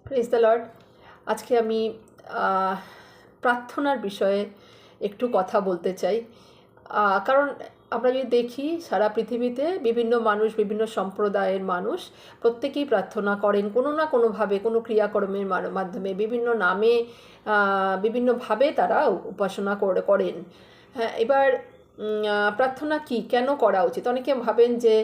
Praise the Lord. আজকে আমি প্রার্থনার বিষয়ে একটু কথা বলতে চাই। কারণ আমরা যদি দেখি সারা পৃথিবীতে বিভিন্ন মানুষ, বিভিন্ন সম্প্রদায়ের মানুষ প্রত্যেকেই প্রার্থনা করেন কোনো না কোনোভাবে, কোনো ক্রিয়াকর্মের মাধ্যমে, বিভিন্ন নামে, বিভিন্নভাবে তারা উপাসনা করেন। হ্যাঁ, এবার প্রার্থনা কি, কেন করা উচিত? অনেকে ভাবেন যে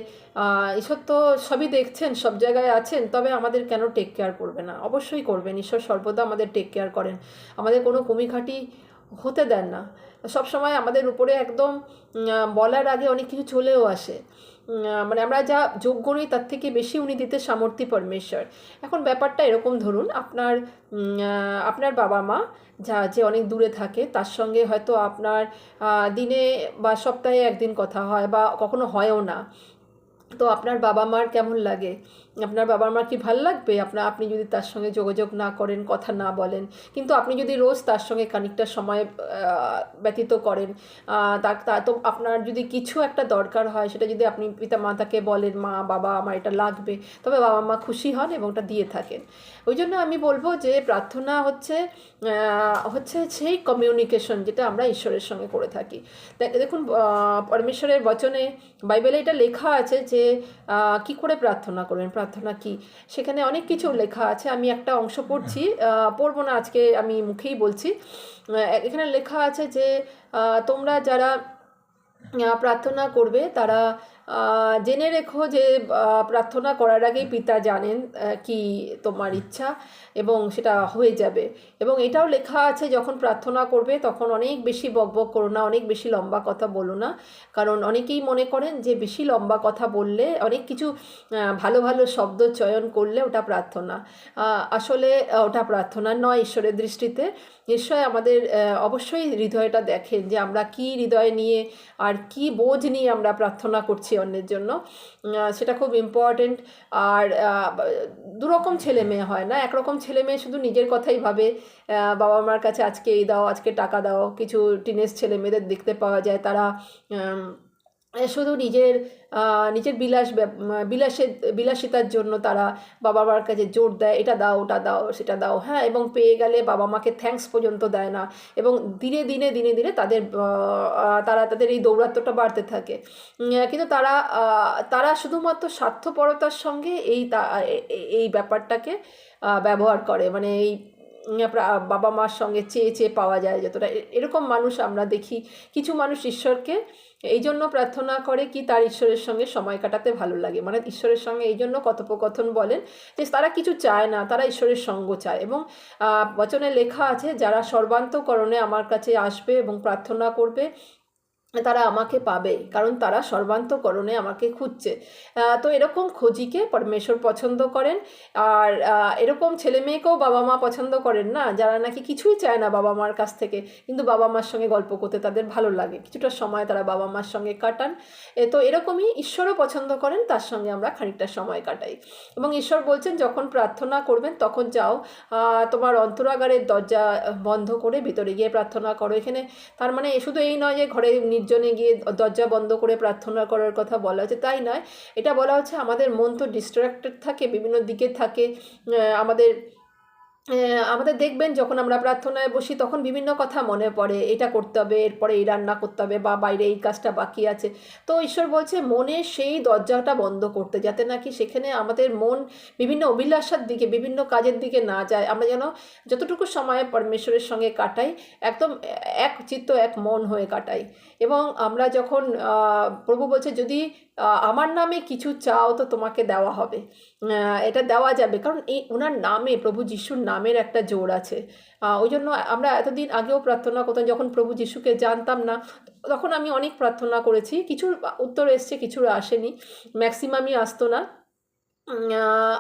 ঈশ্বর তো সবই দেখছেন, সব জায়গায় আছেন, তবে আমাদের কেন টেক কেয়ার করবে না? অবশ্যই করবেন। ঈশ্বর সর্বদা আমাদের টেক কেয়ার করেন, আমাদের কোনো কমিঘাটি হতে দেন না। সব সময় আমাদের উপরে একদম বলার আগে অনেক কিছু চলেও আসে। মানে আমরা যা যোগ্য নই তার থেকে বেশি উনি দিতে সামর্থ্য পরমেশ্বর। এখন ব্যাপারটা এরকম, ধরুন আপনার বাবা মা যে অনেক দূরে থাকে, তার সঙ্গে হয়তো আপনার দিনে বা সপ্তাহে একদিন কথা হয় বা কখনো হয়ও না। তো আপনার বাবা মার কেমন লাগে? আপনার বাবা মার কি ভাল লাগবে আপনি যদি তার সঙ্গে যোগাযোগ না করেন, কথা না বলেন? কিন্তু আপনি যদি রোজ তার সঙ্গে খানিকটা সময় ব্যতীত করেন, তা তো আপনার যদি কিছু একটা দরকার হয়, সেটা যদি আপনি পিতা মাতাকে বলেন, মা বাবা আমার এটা লাগবে, তবে বাবা মা খুশি হন এবং ওটা দিয়ে থাকেন। ওই জন্য আমি বলবো যে প্রার্থনা হচ্ছে সেই কমিউনিকেশন যেটা আমরা ঈশ্বরের সঙ্গে করে থাকি। দেখুন, পরমেশ্বরের বচনে, বাইবেলে এটা লেখা আছে যে কি করে প্রার্থনা করবেন, প্রার্থনা কি, সেখানে অনেক কিছু লেখা আছে। আমি একটা অংশ পড়ছি, পড়বো না আজকে, আমি মুখেই বলছি। এখানে লেখা আছে যে তোমরা যারা প্রার্থনা করবে তারা জেনে রেখো যে প্রার্থনা করার আগেই পিতা জানেন কি তোমার ইচ্ছা, এবং সেটা হয়ে যাবে। এবং এটাও লেখা আছে, যখন প্রার্থনা করবে তখন অনেক বেশি বকবক করো না, অনেক বেশি লম্বা কথা বলো না। কারণ অনেকেই মনে করেন যে বেশি লম্বা কথা বললে, অনেক কিছু ভালো ভালো শব্দ চয়ন করলে ওটা প্রার্থনা। আসলে ওটা প্রার্থনা নয় ঈশ্বরের দৃষ্টিতে। নিশ্চয় আমাদের অবশ্যই হৃদয়টা দেখেন যে আমরা কি হৃদয় নিয়ে আর কি বোঝ নিয়ে আমরা প্রার্থনা করছি অন্যের জন্য। সেটা খুব ইম্পর্টেন্ট। আর দুরকম ছেলে মেয়ে হয় না, একরকম ছেলে মেয়ে শুধু নিজের কথাই ভাবে, বাবা মার কাছে আজকে এই দাও, আজকে টাকা দাও। কিছু টিনেজ ছেলে মেয়েদের দেখতে পাওয়া যায়, তারা শুধু নিজের বিলাসিতার জন্য তারা বাবা মার কাছে জোর দেয়, এটা দাও, ওটা দাও, সেটা দাও। হ্যাঁ, এবং পেয়ে গেলে বাবা মাকে থ্যাঙ্কস পর্যন্ত দেয় না। এবং ধীরে ধীরে ধীরে ধীরে তাদের এই দৌরাত্ম্যটা বাড়তে থাকে। কিন্তু তারা শুধুমাত্র স্বার্থপরতার সঙ্গে এই ব্যাপারটাকে ব্যবহার করে। মানে এই বাবা মার সঙ্গে চেয়ে চেয়ে পাওয়া যায় যতটা, এরকম মানুষ আমরা দেখি। কিছু মানুষ ঈশ্বরকে এই জন্য প্রার্থনা করে কি, তার ঈশ্বরের সঙ্গে সময় কাটাতে ভালো লাগে, মানে ঈশ্বরের সঙ্গে এই জন্য কথোপকথন বলেন যে তারা কিছু চায় না, তারা ঈশ্বরের সঙ্গ চায়। এবং বচনে লেখা আছে, যারা সর্বান্তকরণে আমার কাছে আসবে এবং প্রার্থনা করবে তারা আমাকে পাবে, কারণ তারা সর্বান্তকরণে আমাকে খুঁজছে। তো এরকম খোঁজিকে পরমেশ্বর পছন্দ করেন। আর এরকম ছেলে মেয়েকেও বাবা মা পছন্দ করেন না, যারা নাকি কিছুই চায় না বাবা মার কাছ থেকে, কিন্তু বাবা মার সঙ্গে গল্প করতে তাদের ভালো লাগে, কিছুটা সময় তারা বাবা মার সঙ্গে কাটান। তো এরকমই ঈশ্বরও পছন্দ করেন, তার সঙ্গে আমরা খানিকটা সময় কাটাই। এবং ঈশ্বর বলছেন, যখন প্রার্থনা করবেন তখন যাও, তোমার অন্তরাগারের দরজা বন্ধ করে ভিতরে গিয়ে প্রার্থনা করো। এখানে তার মানে শুধু এই নয় যে ঘরে নির্জনে গিয়ে দরজা বন্ধ করে প্রার্থনা করার কথা বলা হচ্ছে, তাই নয়। এটা বলা হচ্ছে আমাদের মন তো ডিস্ট্র্যাক্টেড থাকে, বিভিন্ন দিকে থাকে। আমাদের আমাদের দেখবেন যখন আমরা প্রার্থনায় বসি তখন বিভিন্ন কথা মনে পড়ে, এটা করতে হবে, এরপরে এই রান্না করতে হবে, বা বাইরে এই কাজটা বাকি আছে। তো ঈশ্বর বলছে মনে সেই দরজাটা বন্ধ করতে, যাতে নাকি সেখানে আমাদের মন বিভিন্ন অভিলাষার দিকে, বিভিন্ন কাজের দিকে না যায়। আমরা যেন যতটুকু সময় পরমেশ্বরের সঙ্গে কাটাই, একদম এক চিত্ত এক মন হয়ে কাটাই। এবং আমরা যখন প্রভু বলছে, যদি আমার নামে কিছু চাও তো তোমাকে দেওয়া হবে, এটা দেওয়া যাবে, কারণ এই ওনার নামে, প্রভু যিশুর নামের একটা জোর আছে। ওই জন্য আমরা এতদিন আগেও প্রার্থনা করতাম, যখন প্রভু যিশুকে জানতাম না তখন আমি অনেক প্রার্থনা করেছি, কিছুর উত্তর এসছে, কিছুর আসেনি, ম্যাক্সিমামই আসতো না।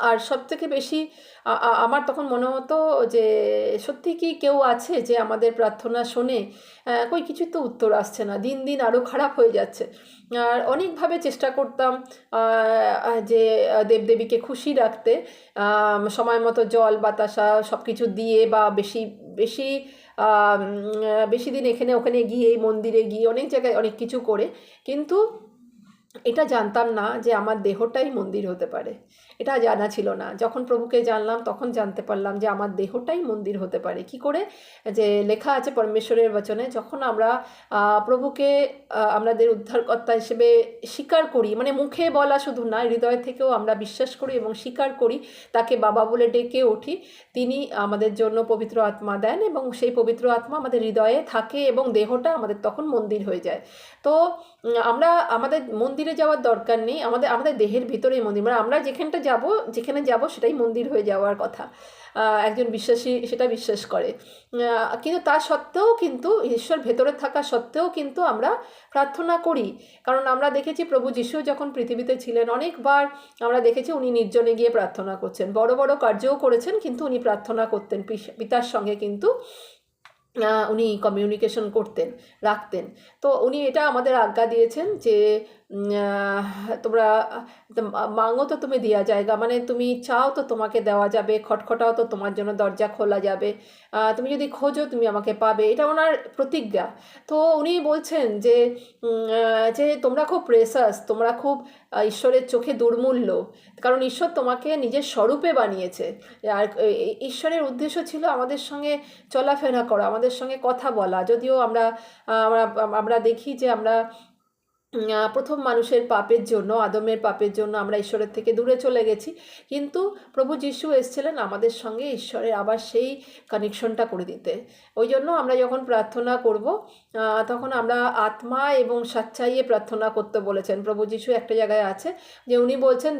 আর সবথেকে বেশি আমার তখন মনে হতো যে সত্যি কি কেউ আছে যে আমাদের প্রার্থনা শোনে? কই কিছুই তো উত্তর আসছে না, দিন দিন আরও খারাপ হয়ে যাচ্ছে। আর অনেকভাবে চেষ্টা করতাম যে দেবদেবীকে খুশি রাখতে, সময় মতো জল বাতাসা সব কিছু দিয়ে, বা বেশি বেশি বেশি দিন এখানে ওখানে গিয়ে, মন্দিরে গিয়ে, অনেক জায়গায় অনেক কিছু করে, কিন্তু এটা জানতাম না যে আমার দেহটাই মন্দির হতে পারে। এটা জানা ছিল না। যখন প্রভুকে জানলাম তখন জানতে পারলাম যে আমার দেহটাই মন্দির হতে পারে। কি করে? যে লেখা আছে পরমেশ্বরের বচনে, যখন আমরা প্রভুকে আমাদের উদ্ধারকর্তা হিসেবে স্বীকার করি, মানে মুখে বলা শুধু না, হৃদয় থেকেও আমরা বিশ্বাস করি এবং স্বীকার করি, তাকে বাবা বলে ডেকে উঠি, তিনি আমাদের জন্য পবিত্র আত্মা দেন এবং সেই পবিত্র আত্মা আমাদের হৃদয়ে থাকে এবং দেহটা আমাদের তখন মন্দির হয়ে যায়। তো আমরা আমাদের মন্দিরে যাওয়ার দরকার নেই, আমাদের আমাদের দেহের ভিতরেই মন্দির, মানে আমরা যেখানে যাব সেটাই মন্দির হয়ে যাওয়ার কথা। একজন বিশ্বাসী সেটা বিশ্বাস করে। কিন্তু তা সত্ত্বেও কিন্তু ঈশ্বর ভেতরে থাকা সত্ত্বেও কিন্তু আমরা প্রার্থনা করি। কারণ আমরা দেখেছি প্রভু যিশু যখন পৃথিবীতে ছিলেন অনেকবার আমরা দেখেছি উনি নির্জনে গিয়ে প্রার্থনা করছেন, বড় বড় কার্যও করেছেন, কিন্তু উনি প্রার্থনা করতেন পিতার সঙ্গে, কিন্তু উনি কমিউনিকেশন রাখতেন। তো উনি এটা আমাদের আজ্ঞা দিয়েছেন যে তোমরা মাঙো তো তুমি দেওয়া যায়গা, মানে তুমি চাও তো তোমাকে দেওয়া যাবে, খটখটাও তো তোমার জন্য দরজা খোলা যাবে, তুমি যদি খোঁজো তুমি আমাকে পাবে, এটা ওনার প্রতিজ্ঞা। তো উনি বলছেন যে যে তোমরা খুব প্রেসাস, তোমরা খুব ঈশ্বরের চোখে দুর্মূল্য, কারণ ঈশ্বর তোমাকে নিজের স্বরূপে বানিয়েছে। আর ঈশ্বরের উদ্দেশ্য ছিল আমাদের সঙ্গে চলাফেরা করা, আমাদের সঙ্গে কথা বলা। যদিও আমরা আমরা আমরা দেখি যে আমরা প্রথম মানুষের পাপের জন্য, আদমের পাপের জন্য আমরা ঈশ্বরের থেকে দূরে চলে গেছি, কিন্তু প্রভু যিশু এসেছিলেন আমাদের সঙ্গে ঈশ্বরের আবার সেই কানেকশনটা করে দিতে। ওই জন্য আমরা যখন প্রার্থনা করব তখন আমরা আত্মা এবং সচ্চাইয়ে প্রার্থনা করতে বলেছেন। প্রভু যিশু একটা জায়গায় আছে যে উনি বলছেন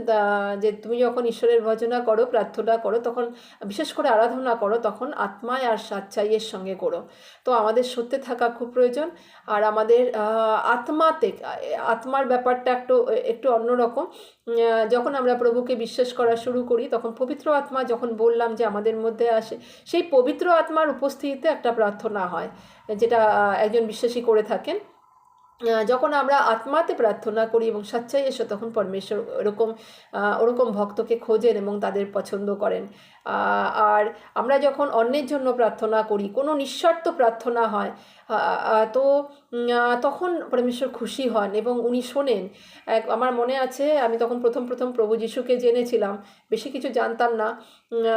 যে তুমি যখন ঈশ্বরের ভজনা করো, প্রার্থনা করো, তখন বিশেষ করে আরাধনা করো, তখন আত্মায় আর সচ্চাইয়ের সঙ্গে করো। তো আমাদের সত্যে থাকা খুব প্রয়োজন। আর আমাদের আত্মার ব্যাপারটা একটু একটু অন্যরকম। যখন আমরা প্রভুকে বিশ্বাস করা শুরু করি তখন পবিত্র আত্মা, যখন বললাম যে আমাদের মধ্যে আসে, সেই পবিত্র আত্মার উপস্থিতিতে একটা প্রার্থনা হয়, যেটা একজন বিশ্বাসী করে থাকেন। যখন আমরা আত্মাতে প্রার্থনা করি এবং সচ্চাই এসে, তখন পরমেশ্বর ওরকম ভক্তকে খোঁজেন এবং তাদের পছন্দ করেন। আর আমরা যখন অন্যের জন্য প্রার্থনা করি, কোনো নিঃস্বার্থ প্রার্থনা হয়, তো তখন পরমেশ্বর খুশি হন এবং উনি শোনেন। আমার মনে আছে আমি তখন প্রথম প্রভু যিশুকে জেনেছিলাম, বেশি কিছু জানতাম না।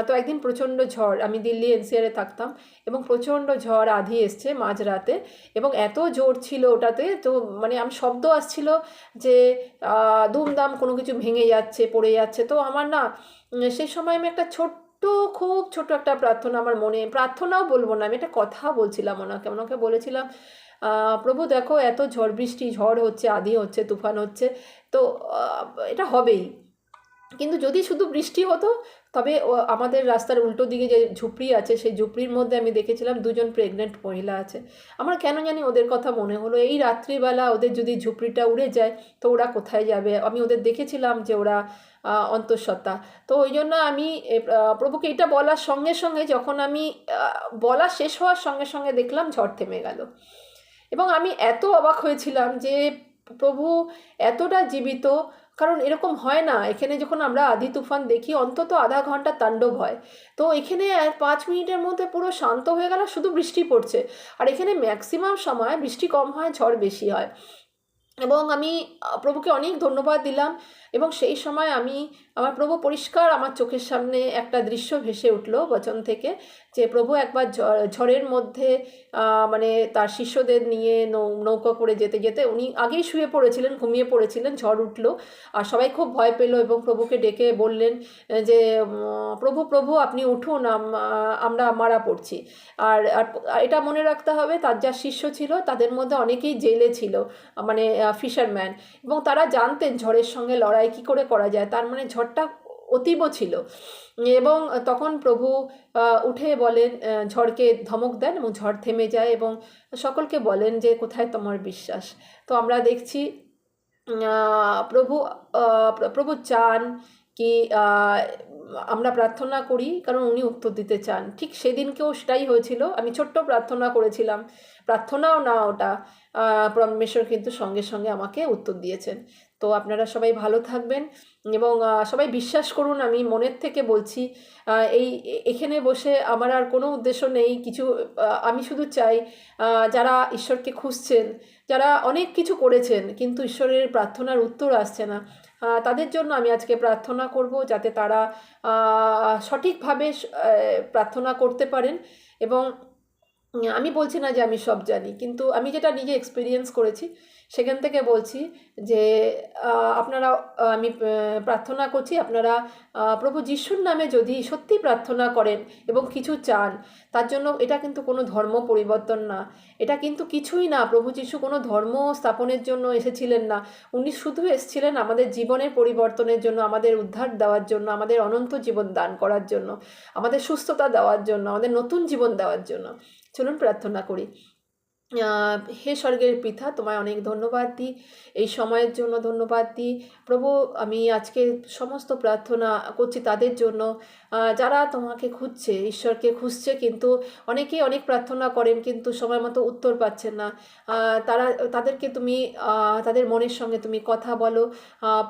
তো একদিন প্রচণ্ড ঝড়, আমি দিল্লি এনসিআরে থাকতাম, এবং প্রচণ্ড ঝড় আঁধি এসছে মাঝরাতে, এবং এত জোর ছিল ওটাতে, তো মানে আমি শব্দ আসছিল যে দুমদাম কোনো কিছু ভেঙে যাচ্ছে, পড়ে যাচ্ছে। তো আমার না সেই সময় আমি একটা খুব ছোট একটা প্রার্থনা, আমার মনে, প্রার্থনাও বলবো না, আমি একটা কথা বলছিলাম ওনাকে বলেছিলাম, প্রভু দেখো এত ঝড় হচ্ছে, আঁধি হচ্ছে, তুফান হচ্ছে, তো এটা হবেই, কিন্তু যদি শুধু বৃষ্টি হতো, তবে আমাদের রাস্তার উল্টো দিকে যে ঝুপড়ি আছে, সেই ঝুপড়ির মধ্যে আমি দেখেছিলাম 2জন প্রেগনেন্ট মহিলা আছে। আমার কেন জানি ওদের কথা মনে হলো, এই রাত্রিবেলা ওদের যদি ঝুপড়িটা উড়ে যায় তো ওরা কোথায় যাবে। আমি ওদের দেখেছিলাম যে ওরা অন্তঃসত্ত্বা। তো ওই জন্য আমি প্রভুকে এটা বলার সঙ্গে সঙ্গে, যখন আমি বলা শেষ হওয়ার সঙ্গে সঙ্গে দেখলাম ঝড় থেমে গেল, এবং আমি এত অবাক হয়েছিলাম যে প্রভু এতটা জীবিত। কারণ এরকম হয় না, এখানে যখন আমরা আধি তুফান দেখি অন্তত আধা ঘন্টা তাণ্ডব হয়, তো এখানে 5 মিনিটের মধ্যে পুরো শান্ত হয়ে গেল, শুধু বৃষ্টি পড়ছে। আর এখানে ম্যাক্সিমাম সময় বৃষ্টি কম হয়, ঝড় বেশি হয়। এবং আমি প্রভুকে অনেক ধন্যবাদ দিলাম, এবং সেই সময় আমার প্রভু পরিষ্কার আমার চোখের সামনে একটা দৃশ্য ভেসে উঠল বচন থেকে, যে প্রভু একবার ঝড়ের মধ্যে মানে তার শিষ্যদের নিয়ে নৌকা করে যেতে যেতে উনি আগেই ঘুমিয়ে পড়েছিলেন, ঝড় উঠল আর সবাই খুব ভয় পেল, এবং প্রভুকে ডেকে বললেন যে প্রভু আপনি উঠুন, আমরা মারা পড়ছি। আর এটা মনে রাখতে হবে, তার যা শিষ্য ছিল তাদের মধ্যে অনেকেই জেলে ছিল, মানে ফিশারম্যান, এবং তারা জানতেন ঝড়ের সঙ্গে লড়াই কী করে করা যায়, তার মানে ঝড়টা অতীব ছিল। এবং তখন প্রভু উঠে বলেন, ঝড়কে ধমক দেন এবং ঝড় থেমে যায়, এবং সকলকে বলেন যে কোথায় তোমার বিশ্বাস। তো আমরা দেখছি প্রভু চান কি আমরা প্রার্থনা করি, কারণ উনি উত্তর দিতে চান। ঠিক সেদিনকেও সেটাই হয়েছিল, আমি ছোট্ট প্রার্থনা করেছিলাম, প্রার্থনাও না ওটা, পরমেশ্বর কিন্তু সঙ্গে সঙ্গে আমাকে উত্তর দিয়েছেন। তো আপনারা সবাই ভালো থাকবেন এবং সবাই বিশ্বাস করুন, আমি মনের থেকে বলছি, এখানে বসে আমার আর কোনো উদ্দেশ্য নেই কিছু। আমি শুধু চাই যারা ঈশ্বরকে খুঁজছেন, যারা অনেক কিছু করেছেন কিন্তু ঈশ্বরের প্রার্থনার উত্তর আসছে না, তাদের জন্য আমি আজকে প্রার্থনা করব যাতে তারা সঠিকভাবে প্রার্থনা করতে পারেন। এবং আমি বলছি না যে আমি সব জানি, কিন্তু আমি যেটা নিজে এক্সপিরিয়েন্স করেছি সেখান থেকে বলছি যে আপনারা, আমি প্রার্থনা করছি, আপনারা প্রভু যিশুর নামে যদি সত্যি প্রার্থনা করেন এবং কিছু চান, তার জন্য এটা কিন্তু কোনো ধর্ম পরিবর্তন না, এটা কিন্তু কিছুই না। প্রভু যিশু কোনো ধর্ম স্থাপনের জন্য এসেছিলেন না, উনি শুধু এসেছিলেন আমাদের জীবনের পরিবর্তনের জন্য, আমাদের উদ্ধার দেওয়ার জন্য, আমাদের অনন্ত জীবন দান করার জন্য, আমাদের সুস্থতা দেওয়ার জন্য, আমাদের নতুন জীবন দেওয়ার জন্য। চলুন প্রার্থনা করি। হে স্বর্গের পিতা, তোমায় অনেক ধন্যবাদ দিই, এই সময়ের জন্য ধন্যবাদ দিই প্রভু। আমি আজকে সমস্ত প্রার্থনা করছি তাদের জন্য যারা তোমাকে খুঁজছে, ঈশ্বরকে খুঁজছে, কিন্তু অনেকেই অনেক প্রার্থনা করেন কিন্তু সময় মতো উত্তর পাচ্ছেন না। তাদেরকে তুমি তাদের মনের সঙ্গে তুমি কথা বলো,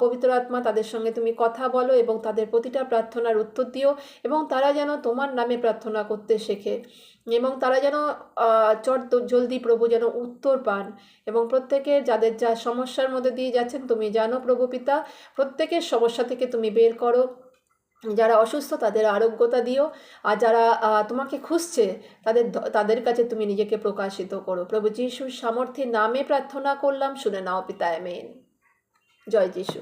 পবিত্র আত্মা তাদের সঙ্গে তুমি কথা বলো এবং তাদের প্রতিটা প্রার্থনার উত্তর দিও, এবং তারা যেন তোমার নামে প্রার্থনা করতে শেখে, এবং তারা যেন জলদি প্রভু যেন উত্তর পান। এবং প্রত্যেকে যাদের যা সমস্যার মধ্যে দিয়ে যাচ্ছেন তুমি জানো প্রভু পিতা, প্রত্যেকের সমস্যা থেকে তুমি বের করো। যারা অসুস্থ তাদের আরোগ্যতা দিও, আর যারা তোমাকে খুঁজছে তাদের কাছে তুমি নিজেকে প্রকাশিত করো। প্রভু যিশুর সামর্থ্যের নামে প্রার্থনা করলাম, শুনে নাও পিতা, আমেন। জয় যিশু।